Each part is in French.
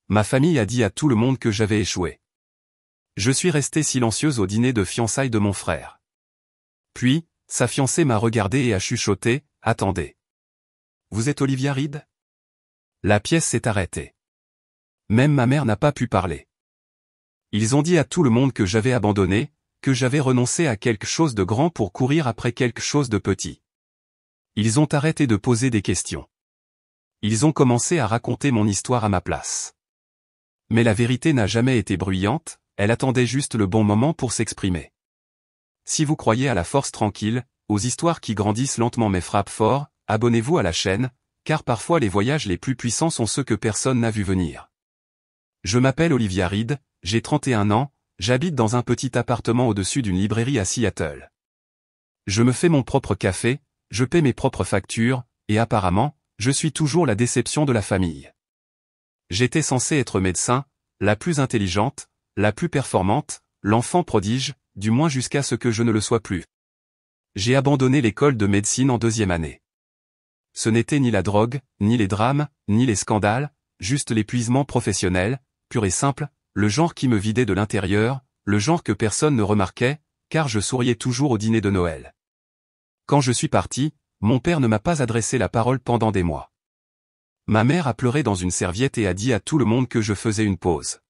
Ma famille a dit à tout le monde que j'avais échoué. Je suis restée silencieuse au dîner de fiançailles de mon frère. Puis, sa fiancée m'a regardé et a chuchoté, « Attendez. Vous êtes Olivia Reed ?» La pièce s'est arrêtée. Même ma mère n'a pas pu parler. Ils ont dit à tout le monde que j'avais abandonné, que j'avais renoncé à quelque chose de grand pour courir après quelque chose de petit. Ils ont arrêté de poser des questions. Ils ont commencé à raconter mon histoire à ma place. Mais la vérité n'a jamais été bruyante, elle attendait juste le bon moment pour s'exprimer. Si vous croyez à la force tranquille, aux histoires qui grandissent lentement mais frappent fort, abonnez-vous à la chaîne, car parfois les voyages les plus puissants sont ceux que personne n'a vu venir. Je m'appelle Olivia Reed, j'ai 31 ans, j'habite dans un petit appartement au-dessus d'une librairie à Seattle. Je me fais mon propre café, je paie mes propres factures, et apparemment, je suis toujours la déception de la famille. J'étais censée être médecin, la plus intelligente, la plus performante, l'enfant prodige, du moins jusqu'à ce que je ne le sois plus. J'ai abandonné l'école de médecine en 2e année. Ce n'était ni la drogue, ni les drames, ni les scandales, juste l'épuisement professionnel, pur et simple, le genre qui me vidait de l'intérieur, le genre que personne ne remarquait, car je souriais toujours au dîner de Noël. Quand je suis parti, mon père ne m'a pas adressé la parole pendant des mois. Ma mère a pleuré dans une serviette et a dit à tout le monde que je faisais une pause.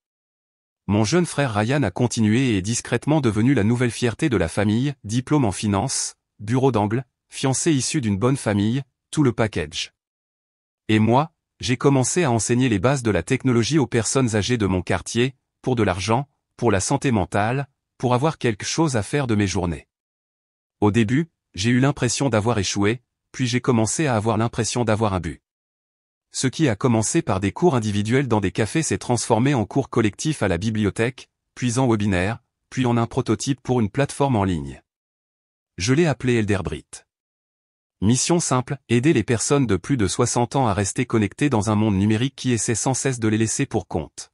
Mon jeune frère Ryan a continué et est discrètement devenu la nouvelle fierté de la famille, diplôme en finance, bureau d'angle, fiancé issu d'une bonne famille, tout le package. Et moi, j'ai commencé à enseigner les bases de la technologie aux personnes âgées de mon quartier, pour de l'argent, pour la santé mentale, pour avoir quelque chose à faire de mes journées. Au début, j'ai eu l'impression d'avoir échoué, puis j'ai commencé à avoir l'impression d'avoir un but. Ce qui a commencé par des cours individuels dans des cafés s'est transformé en cours collectifs à la bibliothèque, puis en webinaire, puis en un prototype pour une plateforme en ligne. Je l'ai appelé Elderbrit. Mission simple, aider les personnes de plus de 60 ans à rester connectées dans un monde numérique qui essaie sans cesse de les laisser pour compte.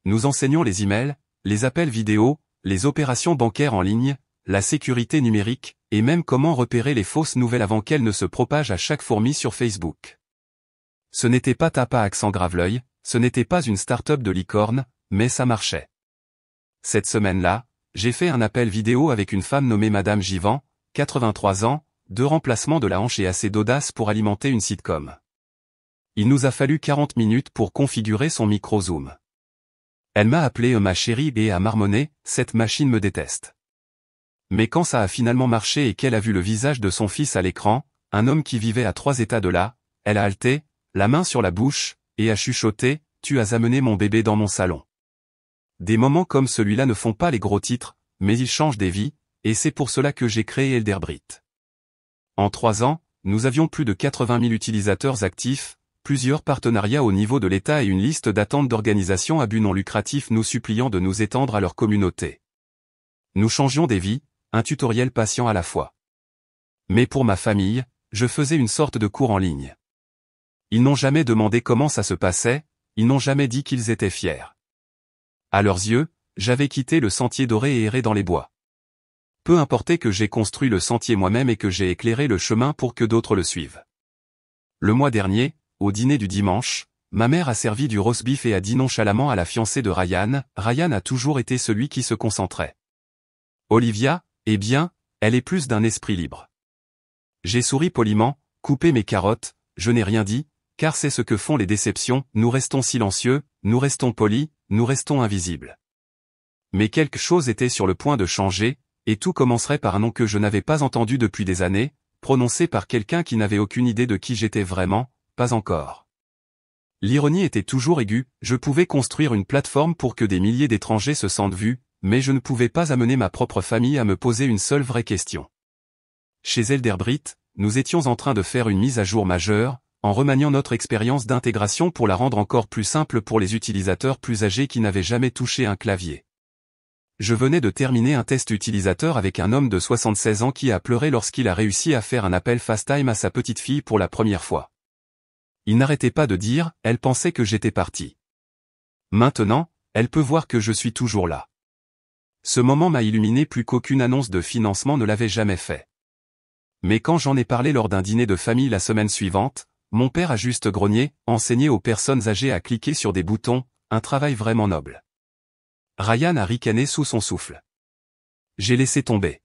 Nous enseignons les emails, les appels vidéo, les opérations bancaires en ligne, la sécurité numérique, et même comment repérer les fausses nouvelles avant qu'elles ne se propagent à chaque fourmi sur Facebook. Ce n'était pas Tapa accent grave-l'œil, ce n'était pas une start-up de licorne, mais ça marchait. Cette semaine-là, j'ai fait un appel vidéo avec une femme nommée Madame Givan, 83 ans, de remplacement de la hanche et assez d'audace pour alimenter une sitcom. Il nous a fallu 40 minutes pour configurer son micro Zoom. Elle m'a appelé ma chérie et a marmonné, cette machine me déteste. Mais quand ça a finalement marché et qu'elle a vu le visage de son fils à l'écran, un homme qui vivait à 3 états de là, elle a halté, la main sur la bouche, et a chuchoté, « Tu as amené mon bébé dans mon salon ». Des moments comme celui-là ne font pas les gros titres, mais ils changent des vies, et c'est pour cela que j'ai créé Elderbrit. En 3 ans, nous avions plus de 80 000 utilisateurs actifs, plusieurs partenariats au niveau de l'État et une liste d'attente d'organisations à but non lucratif nous suppliant de nous étendre à leur communauté. Nous changions des vies, un tutoriel patient à la fois. Mais pour ma famille, je faisais une sorte de cours en ligne. Ils n'ont jamais demandé comment ça se passait, ils n'ont jamais dit qu'ils étaient fiers. À leurs yeux, j'avais quitté le sentier doré et erré dans les bois. Peu importait que j'ai construit le sentier moi-même et que j'ai éclairé le chemin pour que d'autres le suivent. Le mois dernier, au dîner du dimanche, ma mère a servi du roast beef et a dit nonchalamment à la fiancée de Ryan, Ryan a toujours été celui qui se concentrait. Olivia, eh bien, elle est plus d'un esprit libre. J'ai souri poliment, coupé mes carottes, je n'ai rien dit, car c'est ce que font les déceptions, nous restons silencieux, nous restons polis, nous restons invisibles. Mais quelque chose était sur le point de changer, et tout commencerait par un nom que je n'avais pas entendu depuis des années, prononcé par quelqu'un qui n'avait aucune idée de qui j'étais vraiment, pas encore. L'ironie était toujours aiguë, je pouvais construire une plateforme pour que des milliers d'étrangers se sentent vus, mais je ne pouvais pas amener ma propre famille à me poser une seule vraie question. Chez Elderbrit, nous étions en train de faire une mise à jour majeure, en remaniant notre expérience d'intégration pour la rendre encore plus simple pour les utilisateurs plus âgés qui n'avaient jamais touché un clavier. Je venais de terminer un test utilisateur avec un homme de 76 ans qui a pleuré lorsqu'il a réussi à faire un appel FaceTime à sa petite fille pour la première fois. Il n'arrêtait pas de dire, elle pensait que j'étais parti. Maintenant, elle peut voir que je suis toujours là. Ce moment m'a illuminé plus qu'aucune annonce de financement ne l'avait jamais fait. Mais quand j'en ai parlé lors d'un dîner de famille la semaine suivante, Mon père a juste grogné, enseigné aux personnes âgées à cliquer sur des boutons, un travail vraiment noble. Ryan a ricané sous son souffle. J'ai laissé tomber.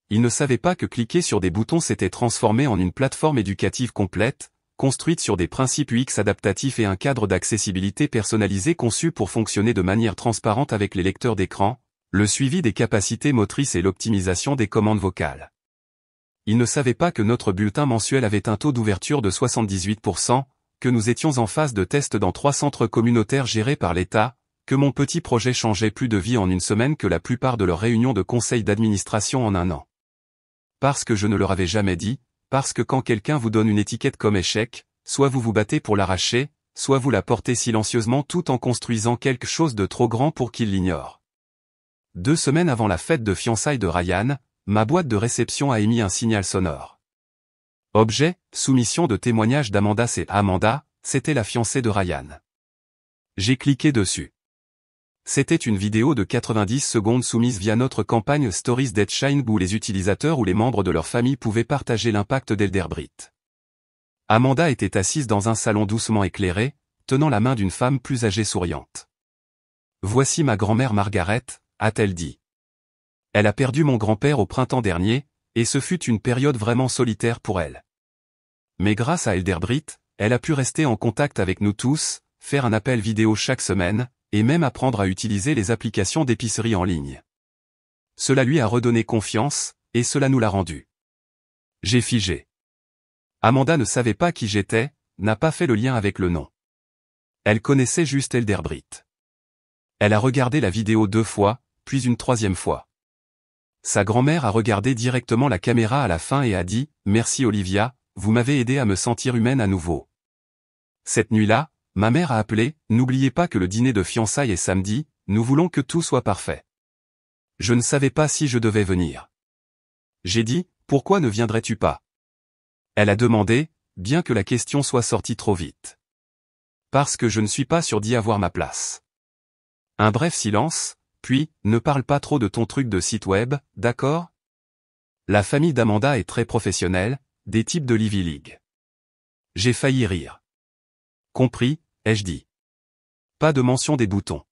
Il ne savait pas que cliquer sur des boutons s'était transformé en une plateforme éducative complète, construite sur des principes UX adaptatifs et un cadre d'accessibilité personnalisé conçu pour fonctionner de manière transparente avec les lecteurs d'écran, le suivi des capacités motrices et l'optimisation des commandes vocales. Il ne savait pas que notre bulletin mensuel avait un taux d'ouverture de 78%, que nous étions en phase de test dans 3 centres communautaires gérés par l'État, que mon petit projet changeait plus de vie en une semaine que la plupart de leurs réunions de conseil d'administration en un an. Parce que je ne leur avais jamais dit, parce que quand quelqu'un vous donne une étiquette comme échec, soit vous vous battez pour l'arracher, soit vous la portez silencieusement tout en construisant quelque chose de trop grand pour qu'il l'ignore. 2 semaines avant la fête de fiançailles de Ryan, ma boîte de réception a émis un signal sonore. Objet, soumission de témoignage d'Amanda. C'est Amanda, c'était la fiancée de Ryan. J'ai cliqué dessus. C'était une vidéo de 90 secondes soumise via notre campagne Stories That Shine où les utilisateurs ou les membres de leur famille pouvaient partager l'impact d'Elderbrit. Amanda était assise dans un salon doucement éclairé, tenant la main d'une femme plus âgée souriante. « Voici ma grand-mère Margaret », a-t-elle dit. Elle a perdu mon grand-père au printemps dernier, et ce fut une période vraiment solitaire pour elle. Mais grâce à Elderbrit, elle a pu rester en contact avec nous tous, faire un appel vidéo chaque semaine, et même apprendre à utiliser les applications d'épicerie en ligne. Cela lui a redonné confiance, et cela nous l'a rendu. J'ai figé. Amanda ne savait pas qui j'étais, n'a pas fait le lien avec le nom. Elle connaissait juste Elderbrit. Elle a regardé la vidéo 2 fois, puis une 3e fois. Sa grand-mère a regardé directement la caméra à la fin et a dit « Merci Olivia, vous m'avez aidé à me sentir humaine à nouveau. » Cette nuit-là, ma mère a appelé « N'oubliez pas que le dîner de fiançailles est samedi, nous voulons que tout soit parfait. » Je ne savais pas si je devais venir. J'ai dit « Pourquoi ne viendrais-tu pas ?» Elle a demandé, bien que la question soit sortie trop vite. « Parce que je ne suis pas sûr d'y avoir ma place. » Un bref silence, puis « Ne parle pas trop de ton truc de site web, d'accord ?» La famille d'Amanda est très professionnelle, des types de l'Ivy League. J'ai failli rire. Compris, ai-je dit. Pas de mention des boutons.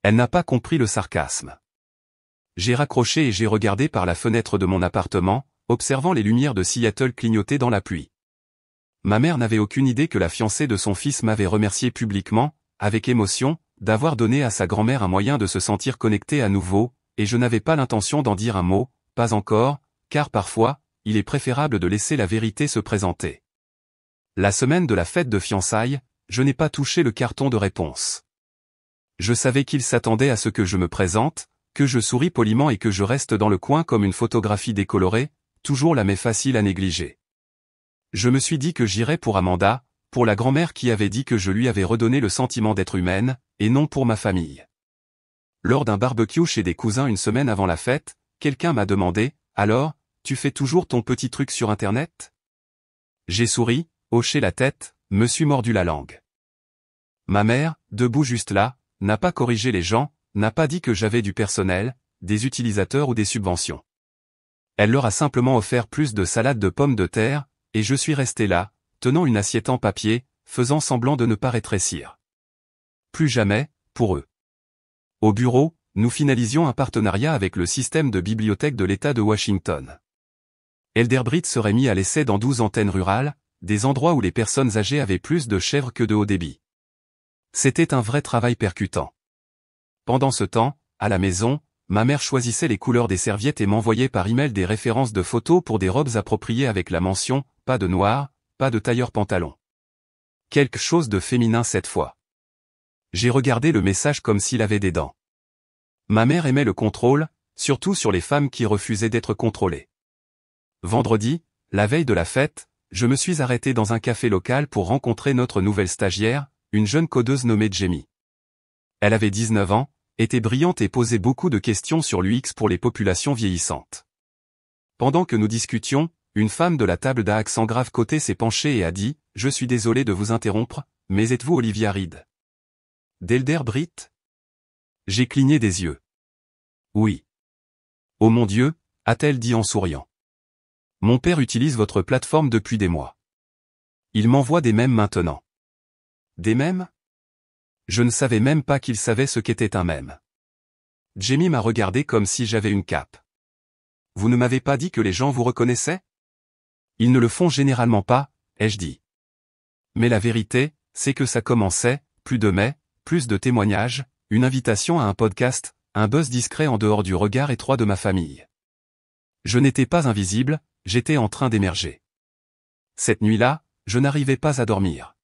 Elle n'a pas compris le sarcasme. J'ai raccroché et j'ai regardé par la fenêtre de mon appartement, observant les lumières de Seattle clignoter dans la pluie. Ma mère n'avait aucune idée que la fiancée de son fils m'avait remercié publiquement, avec émotion, d'avoir donné à sa grand-mère un moyen de se sentir connectée à nouveau, et je n'avais pas l'intention d'en dire un mot, pas encore, car parfois, il est préférable de laisser la vérité se présenter. La semaine de la fête de fiançailles, je n'ai pas touché le carton de réponse. Je savais qu'il s'attendait à ce que je me présente, que je souris poliment et que je reste dans le coin comme une photographie décolorée, toujours la mais facile à négliger. Je me suis dit que j'irais pour Amanda, pour la grand-mère qui avait dit que je lui avais redonné le sentiment d'être humaine, et non pour ma famille. Lors d'un barbecue chez des cousins une semaine avant la fête, quelqu'un m'a demandé « Alors, tu fais toujours ton petit truc sur Internet ?» J'ai souri, hoché la tête, me suis mordu la langue. Ma mère, debout juste là, n'a pas corrigé les gens, n'a pas dit que j'avais du personnel, des utilisateurs ou des subventions. Elle leur a simplement offert plus de salade de pommes de terre, et je suis resté là, tenant une assiette en papier, faisant semblant de ne pas rétrécir. Plus jamais, pour eux. Au bureau, nous finalisions un partenariat avec le système de bibliothèque de l'État de Washington. Elderbrit serait mis à l'essai dans 12 antennes rurales, des endroits où les personnes âgées avaient plus de chèvres que de haut débit. C'était un vrai travail percutant. Pendant ce temps, à la maison, ma mère choisissait les couleurs des serviettes et m'envoyait par email des références de photos pour des robes appropriées avec la mention « pas de noir, pas de tailleur pantalon ». Quelque chose de féminin cette fois. J'ai regardé le message comme s'il avait des dents. Ma mère aimait le contrôle, surtout sur les femmes qui refusaient d'être contrôlées. Vendredi, la veille de la fête, je me suis arrêté dans un café local pour rencontrer notre nouvelle stagiaire, une jeune codeuse nommée Jamie. Elle avait 19 ans, était brillante et posait beaucoup de questions sur l'UX pour les populations vieillissantes. Pendant que nous discutions, une femme de la table d'à accent grave côté s'est penchée et a dit « Je suis désolé de vous interrompre, mais êtes-vous Olivia Reed ?» D'Elderbrit ? J'ai cligné des yeux. Oui. Oh mon Dieu, a-t-elle dit en souriant. Mon père utilise votre plateforme depuis des mois. Il m'envoie des mèmes maintenant. Des mèmes? Je ne savais même pas qu'il savait ce qu'était un mème. Jamie m'a regardé comme si j'avais une cape. Vous ne m'avez pas dit que les gens vous reconnaissaient? Ils ne le font généralement pas, ai-je dit. Mais la vérité, c'est que ça commençait, plus de mais, plus de témoignages, une invitation à un podcast, un buzz discret en dehors du regard étroit de ma famille. Je n'étais pas invisible, j'étais en train d'émerger. Cette nuit-là, je n'arrivais pas à dormir.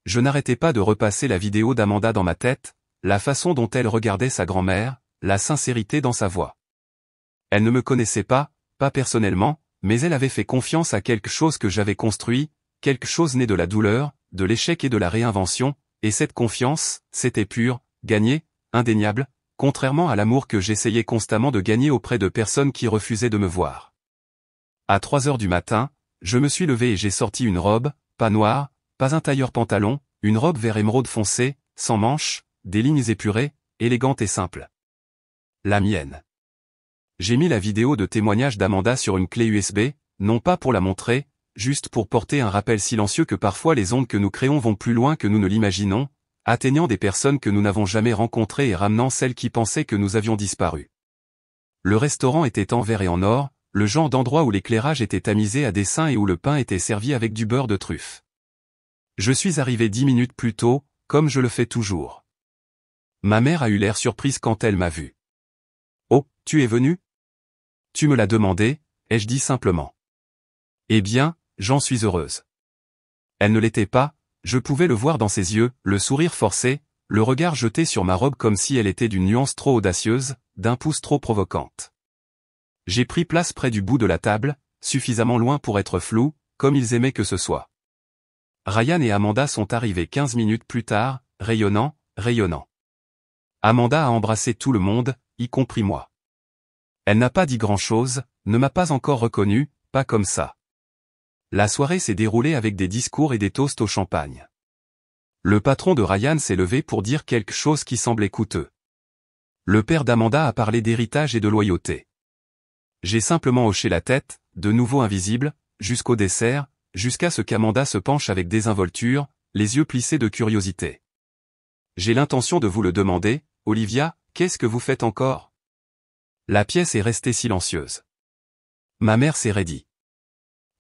Je n'arrêtais pas de repasser la vidéo d'Amanda dans ma tête, la façon dont elle regardait sa grand-mère, la sincérité dans sa voix. Elle ne me connaissait pas personnellement, mais elle avait fait confiance à quelque chose que j'avais construit, quelque chose né de la douleur, de l'échec et de la réinvention, et cette confiance, c'était pur, gagné, indéniable, contrairement à l'amour que j'essayais constamment de gagner auprès de personnes qui refusaient de me voir. À 3 heures du matin, je me suis levé et j'ai sorti une robe, pas noire, pas un tailleur pantalon, une robe vert émeraude foncé, sans manches, des lignes épurées, élégante et simple. La mienne. J'ai mis la vidéo de témoignage d'Amanda sur une clé USB, non pas pour la montrer, juste pour porter un rappel silencieux que parfois les ondes que nous créons vont plus loin que nous ne l'imaginons, atteignant des personnes que nous n'avons jamais rencontrées et ramenant celles qui pensaient que nous avions disparu. Le restaurant était en verre et en or, le genre d'endroit où l'éclairage était tamisé à dessein et où le pain était servi avec du beurre de truffe. Je suis arrivé 10 minutes plus tôt, comme je le fais toujours. Ma mère a eu l'air surprise quand elle m'a vu. « Oh, tu es venu ? Tu me l'as demandé, ai-je dit simplement. Eh bien, j'en suis heureuse. Elle ne l'était pas, je pouvais le voir dans ses yeux, le sourire forcé, le regard jeté sur ma robe comme si elle était d'une nuance trop audacieuse, d'un pouce trop provocante. J'ai pris place près du bout de la table, suffisamment loin pour être flou, comme ils aimaient que ce soit. Ryan et Amanda sont arrivés 15 minutes plus tard, rayonnants. Amanda a embrassé tout le monde, y compris moi. Elle n'a pas dit grand-chose, ne m'a pas encore reconnu, pas comme ça. La soirée s'est déroulée avec des discours et des toasts au champagne. Le patron de Ryan s'est levé pour dire quelque chose qui semblait coûteux. Le père d'Amanda a parlé d'héritage et de loyauté. J'ai simplement hoché la tête, de nouveau invisible, jusqu'au dessert, jusqu'à ce qu'Amanda se penche avec désinvolture, les yeux plissés de curiosité. J'ai l'intention de vous le demander, Olivia, qu'est-ce que vous faites encore? La pièce est restée silencieuse. Ma mère s'est raidie.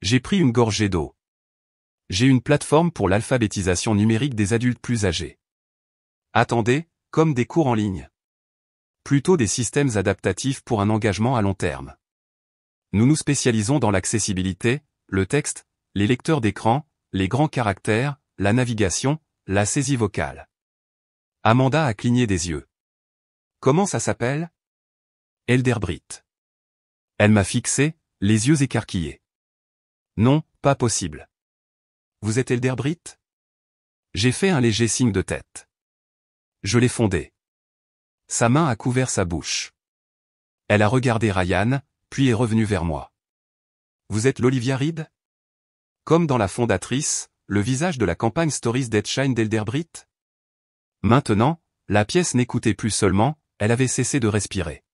J'ai pris une gorgée d'eau. J'ai une plateforme pour l'alphabétisation numérique des adultes plus âgés. Attendez, comme des cours en ligne. Plutôt des systèmes adaptatifs pour un engagement à long terme. Nous nous spécialisons dans l'accessibilité, le texte, les lecteurs d'écran, les grands caractères, la navigation, la saisie vocale. Amanda a cligné des yeux. Comment ça s'appelle? Elderbrit. Elle m'a fixé, les yeux écarquillés. Non, pas possible. Vous êtes Elderbrit? J'ai fait un léger signe de tête. Je l'ai fondé. Sa main a couvert sa bouche. Elle a regardé Ryan, puis est revenue vers moi. Vous êtes l'Olivia Reed? Comme dans la fondatrice, le visage de la campagne Stories That Shine d'Elderbrit? Maintenant, la pièce n'écoutait plus seulement, elle avait cessé de respirer.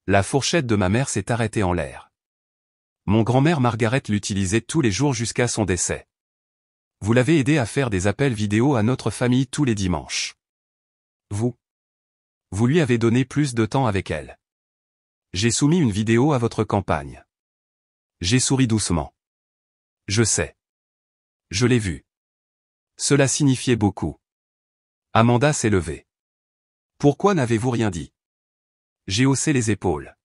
La fourchette de ma mère s'est arrêtée en l'air. Mon grand-mère Margaret l'utilisait tous les jours jusqu'à son décès. Vous l'avez aidé à faire des appels vidéo à notre famille tous les dimanches. Vous lui avez donné plus de temps avec elle. J'ai soumis une vidéo à votre campagne. J'ai souri doucement. Je sais. Je l'ai vu. Cela signifiait beaucoup. Amanda s'est levée. Pourquoi n'avez-vous rien dit? J'ai haussé les épaules.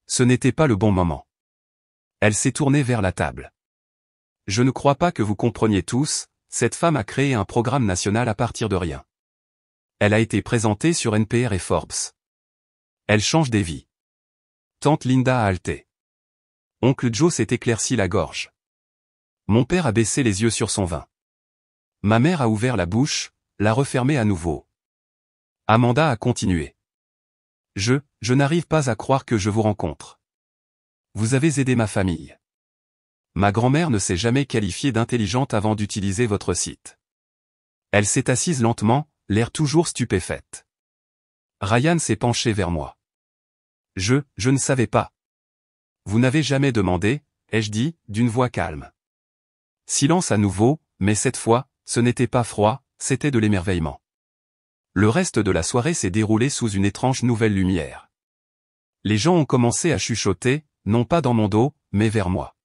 Ce n'était pas le bon moment. Elle s'est tournée vers la table. Je ne crois pas que vous compreniez tous, cette femme a créé un programme national à partir de rien. Elle a été présentée sur NPR et Forbes. Elle change des vies. Tante Linda a halté. Oncle Joe s'est éclairci la gorge. Mon père a baissé les yeux sur son vin. Ma mère a ouvert la bouche, l'a refermée à nouveau. Amanda a continué. Je n'arrive pas à croire que je vous rencontre. Vous avez aidé ma famille. Ma grand-mère ne s'est jamais qualifiée d'intelligente avant d'utiliser votre site. Elle s'est assise lentement, l'air toujours stupéfaite. Ryan s'est penché vers moi. Je ne savais pas. Vous n'avez jamais demandé, ai-je dit, d'une voix calme. Silence à nouveau, mais cette fois, ce n'était pas froid, c'était de l'émerveillement. Le reste de la soirée s'est déroulé sous une étrange nouvelle lumière. Les gens ont commencé à chuchoter, non pas dans mon dos, mais vers moi.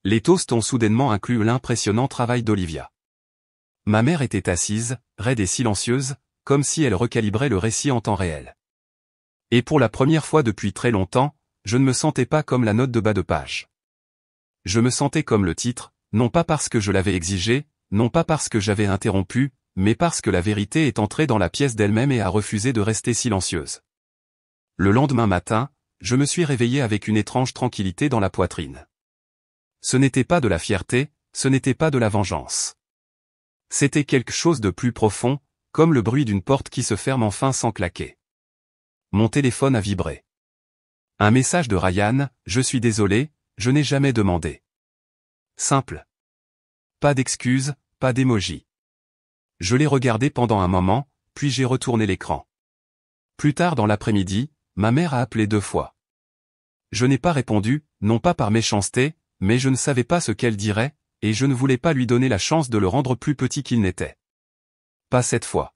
Les toasts ont soudainement inclus l'impressionnant travail d'Olivia. Ma mère était assise, raide et silencieuse, comme si elle recalibrait le récit en temps réel. Et pour la première fois depuis très longtemps, je ne me sentais pas comme la note de bas de page. Je me sentais comme le titre, non pas parce que je l'avais exigé, non pas parce que j'avais interrompu, mais parce que la vérité est entrée dans la pièce d'elle-même et a refusé de rester silencieuse. Le lendemain matin, je me suis réveillé avec une étrange tranquillité dans la poitrine. Ce n'était pas de la fierté, ce n'était pas de la vengeance. C'était quelque chose de plus profond, comme le bruit d'une porte qui se ferme enfin sans claquer. Mon téléphone a vibré. Un message de Ryan, je suis désolé, je n'ai jamais demandé. Simple. Pas d'excuses, pas d'émoji. Je l'ai regardé pendant un moment, puis j'ai retourné l'écran. Plus tard dans l'après-midi, ma mère a appelé 2 fois. Je n'ai pas répondu, non pas par méchanceté, mais je ne savais pas ce qu'elle dirait, et je ne voulais pas lui donner la chance de le rendre plus petit qu'il n'était. Pas cette fois.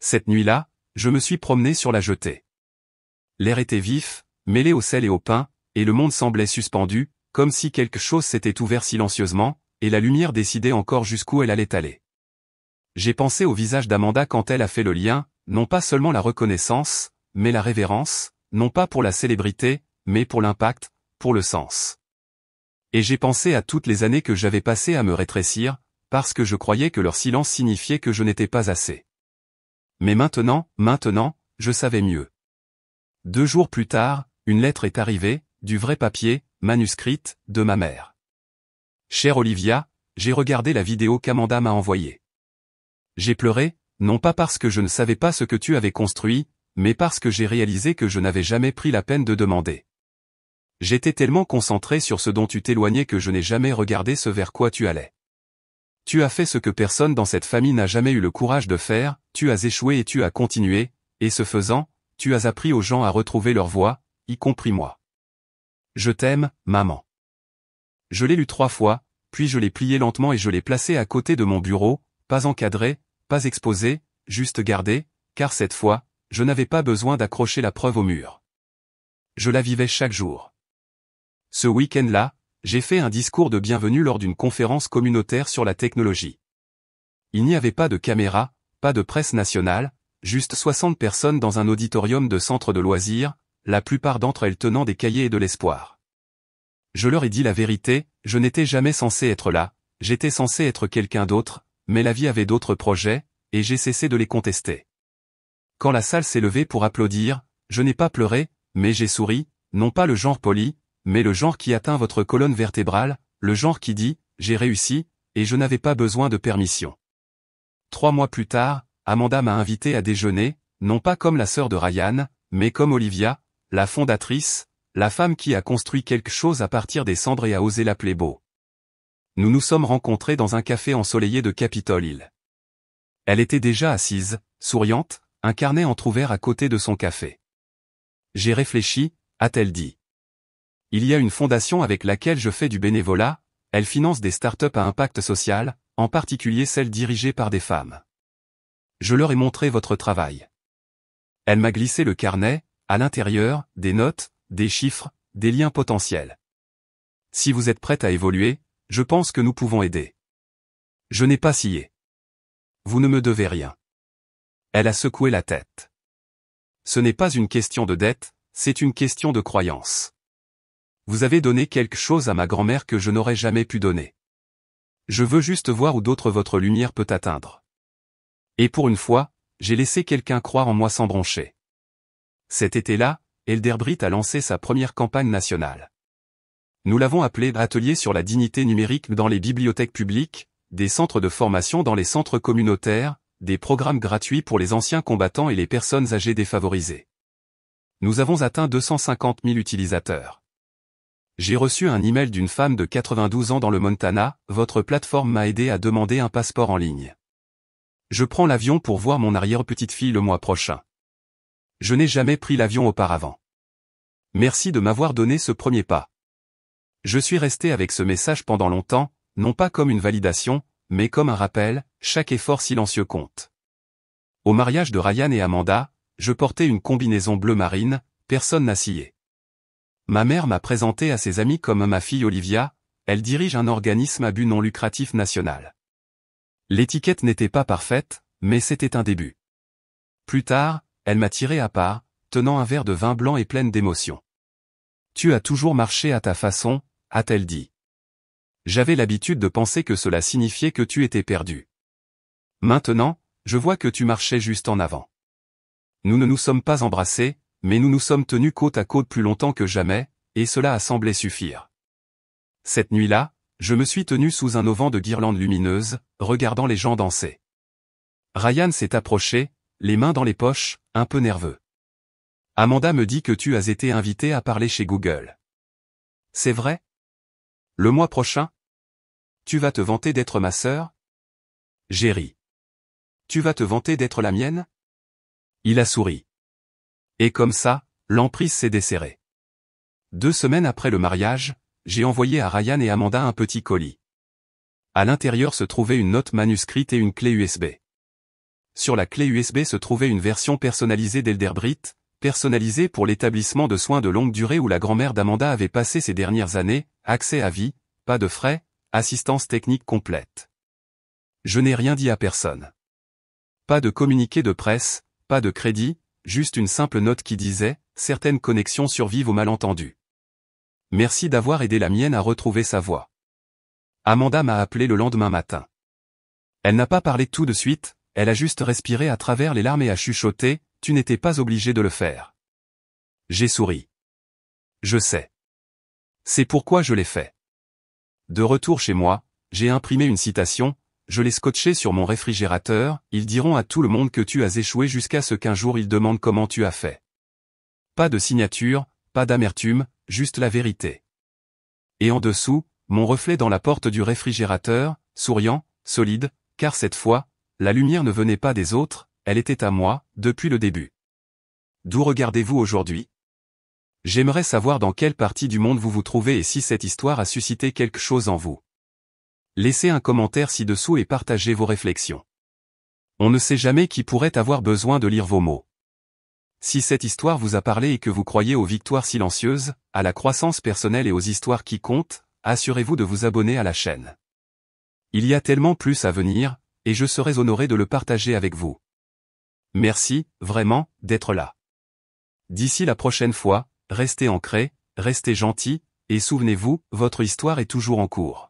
Cette nuit-là, je me suis promené sur la jetée. L'air était vif, mêlé au sel et au pain, et le monde semblait suspendu, comme si quelque chose s'était ouvert silencieusement, et la lumière décidait encore jusqu'où elle allait aller. J'ai pensé au visage d'Amanda quand elle a fait le lien, non pas seulement la reconnaissance, mais la révérence, non pas pour la célébrité, mais pour l'impact, pour le sens. Et j'ai pensé à toutes les années que j'avais passées à me rétrécir, parce que je croyais que leur silence signifiait que je n'étais pas assez. Mais maintenant, je savais mieux. 2 jours plus tard, une lettre est arrivée, du vrai papier, manuscrite, de ma mère. Chère Olivia, j'ai regardé la vidéo qu'Amanda m'a envoyée. J'ai pleuré, non pas parce que je ne savais pas ce que tu avais construit, mais parce que j'ai réalisé que je n'avais jamais pris la peine de demander. J'étais tellement concentré sur ce dont tu t'éloignais que je n'ai jamais regardé ce vers quoi tu allais. Tu as fait ce que personne dans cette famille n'a jamais eu le courage de faire, tu as échoué et tu as continué, et ce faisant, tu as appris aux gens à retrouver leur voix, y compris moi. Je t'aime, maman. Je l'ai lu 3 fois, puis je l'ai plié lentement et je l'ai placé à côté de mon bureau, pas encadré, pas exposé, juste gardé, car cette fois, je n'avais pas besoin d'accrocher la preuve au mur. Je la vivais chaque jour. Ce week-end-là, j'ai fait un discours de bienvenue lors d'une conférence communautaire sur la technologie. Il n'y avait pas de caméra, pas de presse nationale, juste 60 personnes dans un auditorium de centre de loisirs, la plupart d'entre elles tenant des cahiers et de l'espoir. Je leur ai dit la vérité, je n'étais jamais censé être là, j'étais censé être quelqu'un d'autre, mais la vie avait d'autres projets, et j'ai cessé de les contester. Quand la salle s'est levée pour applaudir, je n'ai pas pleuré, mais j'ai souri, non pas le genre poli, mais le genre qui atteint votre colonne vertébrale, le genre qui dit « j'ai réussi », et je n'avais pas besoin de permission. 3 mois plus tard, Amanda m'a invité à déjeuner, non pas comme la sœur de Ryan, mais comme Olivia, la fondatrice, la femme qui a construit quelque chose à partir des cendres et a osé l'appeler beau. Nous nous sommes rencontrés dans un café ensoleillé de Capitol Hill. Elle était déjà assise, souriante, un carnet entrouvert à côté de son café. J'ai réfléchi, a-t-elle dit. Il y a une fondation avec laquelle je fais du bénévolat, elle finance des startups à impact social, en particulier celles dirigées par des femmes. Je leur ai montré votre travail. Elle m'a glissé le carnet, à l'intérieur, des notes, des chiffres, des liens potentiels. Si vous êtes prête à évoluer, je pense que nous pouvons aider. Je n'ai pas scié. Vous ne me devez rien. Elle a secoué la tête. Ce n'est pas une question de dette, c'est une question de croyance. Vous avez donné quelque chose à ma grand-mère que je n'aurais jamais pu donner. Je veux juste voir où d'autres votre lumière peut atteindre. Et pour une fois, j'ai laissé quelqu'un croire en moi sans broncher. Cet été-là, Elderbrit a lancé sa première campagne nationale. Nous l'avons appelé Atelier sur la dignité numérique dans les bibliothèques publiques, des centres de formation dans les centres communautaires, des programmes gratuits pour les anciens combattants et les personnes âgées défavorisées. Nous avons atteint 250 000 utilisateurs. J'ai reçu un email d'une femme de 92 ans dans le Montana, votre plateforme m'a aidé à demander un passeport en ligne. Je prends l'avion pour voir mon arrière-petite-fille le mois prochain. Je n'ai jamais pris l'avion auparavant. Merci de m'avoir donné ce premier pas. Je suis resté avec ce message pendant longtemps, non pas comme une validation, mais comme un rappel, chaque effort silencieux compte. Au mariage de Ryan et Amanda, je portais une combinaison bleu marine, personne n'a scié. Ma mère m'a présenté à ses amis comme ma fille Olivia, elle dirige un organisme à but non lucratif national. L'étiquette n'était pas parfaite, mais c'était un début. Plus tard, elle m'a tiré à part, tenant un verre de vin blanc et pleine d'émotion. Tu as toujours marché à ta façon, a-t-elle dit. J'avais l'habitude de penser que cela signifiait que tu étais perdu. Maintenant, je vois que tu marchais juste en avant. Nous ne nous sommes pas embrassés, mais nous nous sommes tenus côte à côte plus longtemps que jamais, et cela a semblé suffire. Cette nuit-là, je me suis tenu sous un auvent de guirlandes lumineuses, regardant les gens danser. Ryan s'est approché, les mains dans les poches, un peu nerveux. Amanda me dit que tu as été invité à parler chez Google. C'est vrai? Le mois prochain? Tu vas te vanter d'être ma sœur? J'ai ri. Tu vas te vanter d'être la mienne? Il a souri. Et comme ça, l'emprise s'est desserrée. 2 semaines après le mariage, j'ai envoyé à Ryan et Amanda un petit colis. À l'intérieur se trouvait une note manuscrite et une clé USB. Sur la clé USB se trouvait une version personnalisée d'Elderbrit, personnalisée pour l'établissement de soins de longue durée où la grand-mère d'Amanda avait passé ces dernières années, accès à vie, pas de frais, assistance technique complète. Je n'ai rien dit à personne. Pas de communiqué de presse, pas de crédit, juste une simple note qui disait « Certaines connexions survivent aux malentendus. Merci d'avoir aidé la mienne à retrouver sa voix. » Amanda m'a appelé le lendemain matin. Elle n'a pas parlé tout de suite, elle a juste respiré à travers les larmes et a chuchoté « Tu n'étais pas obligé de le faire. » J'ai souri. Je sais. C'est pourquoi je l'ai fait. De retour chez moi, j'ai imprimé une citation, je l'ai scotchée sur mon réfrigérateur, ils diront à tout le monde que tu as échoué jusqu'à ce qu'un jour ils demandent comment tu as fait. Pas de signature, pas d'amertume, juste la vérité. Et en dessous, mon reflet dans la porte du réfrigérateur, souriant, solide, car cette fois, la lumière ne venait pas des autres, elle était à moi, depuis le début. D'où regardez-vous aujourd'hui? J'aimerais savoir dans quelle partie du monde vous vous trouvez et si cette histoire a suscité quelque chose en vous. Laissez un commentaire ci-dessous et partagez vos réflexions. On ne sait jamais qui pourrait avoir besoin de lire vos mots. Si cette histoire vous a parlé et que vous croyez aux victoires silencieuses, à la croissance personnelle et aux histoires qui comptent, assurez-vous de vous abonner à la chaîne. Il y a tellement plus à venir, et je serais honoré de le partager avec vous. Merci, vraiment, d'être là. D'ici la prochaine fois, restez ancrés, restez gentils, et souvenez-vous, votre histoire est toujours en cours.